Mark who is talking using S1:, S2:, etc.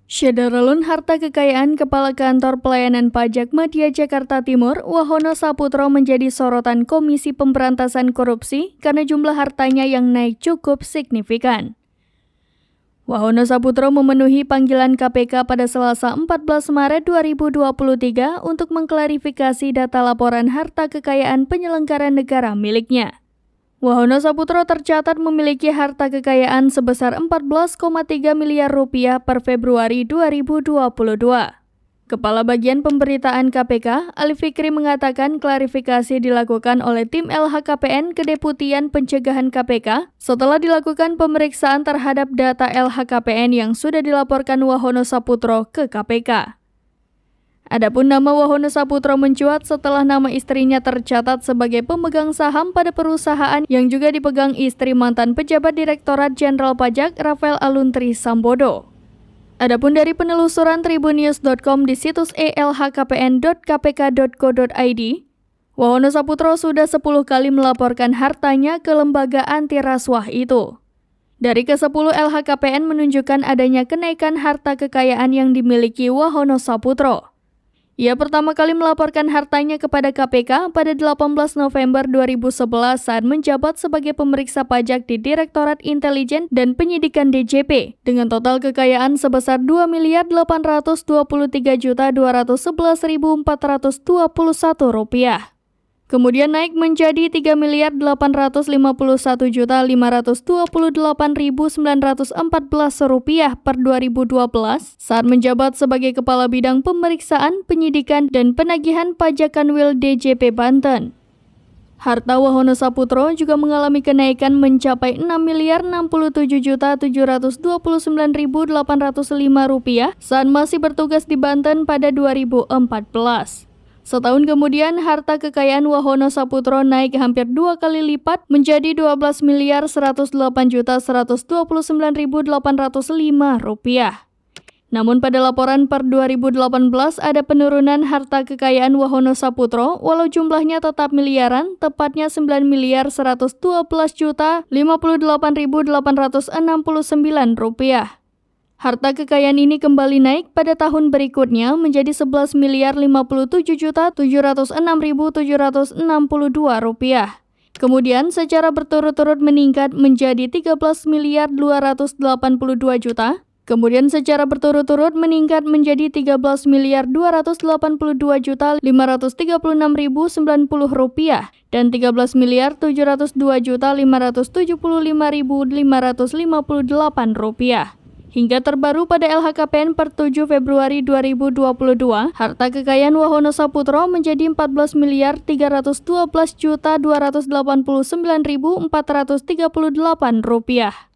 S1: Syederalun harta kekayaan Kepala Kantor Pelayanan Pajak Madya Jakarta Timur, Wahono Saputro menjadi sorotan Komisi Pemberantasan Korupsi karena jumlah hartanya yang naik cukup signifikan. Wahono Saputro memenuhi panggilan KPK pada Selasa 14 Maret 2023 untuk mengklarifikasi data laporan harta kekayaan penyelenggara negara miliknya. Wahono Saputro tercatat memiliki harta kekayaan sebesar 14,3 miliar rupiah per Februari 2022. Kepala Bagian Pemberitaan KPK, Ali Fikri mengatakan klarifikasi dilakukan oleh tim LHKPN Kedeputian Pencegahan KPK setelah dilakukan pemeriksaan terhadap data LHKPN yang sudah dilaporkan Wahono Saputro ke KPK. Adapun nama Wahono Saputro mencuat setelah nama istrinya tercatat sebagai pemegang saham pada perusahaan yang juga dipegang istri mantan pejabat Direktorat Jenderal Pajak Rafael Aluntri Sambodo. Adapun dari penelusuran tribunnews.com di situs elhkpn.kpk.go.id, Wahono Saputro sudah 10 kali melaporkan hartanya ke lembaga anti rasuah itu. Dari ke-10 LHKPN menunjukkan adanya kenaikan harta kekayaan yang dimiliki Wahono Saputro. Ia pertama kali melaporkan hartanya kepada KPK pada 18 November 2011 saat menjabat sebagai pemeriksa pajak di Direktorat Intelijen dan Penyidikan DJP dengan total kekayaan sebesar Rp2.823.211.421. Kemudian naik menjadi Rp3.851.528.914 per 2012 saat menjabat sebagai Kepala Bidang Pemeriksaan, Penyidikan, dan Penagihan Pajak Kanwil DJP Banten. Harta Wahono Saputro juga mengalami kenaikan mencapai Rp6.067.729.805 saat masih bertugas di Banten pada 2014. Setahun kemudian, harta kekayaan Wahono Saputro naik hampir 2 kali lipat menjadi Rp12.108.129.805. Namun pada laporan per 2018 ada penurunan harta kekayaan Wahono Saputro walau jumlahnya tetap miliaran, tepatnya Rp9.112.058.869. Harta kekayaan ini kembali naik pada tahun berikutnya menjadi Rp11.057.706.762. Kemudian secara berturut-turut meningkat menjadi Rp13.282.000. Kemudian secara berturut-turut meningkat menjadi Rp13.282.536.090 dan Rp13.275.555.558. Hingga terbaru pada LHKPN per 7 Februari 2022, harta kekayaan Wahono Saputro menjadi Rp14.312.289.438.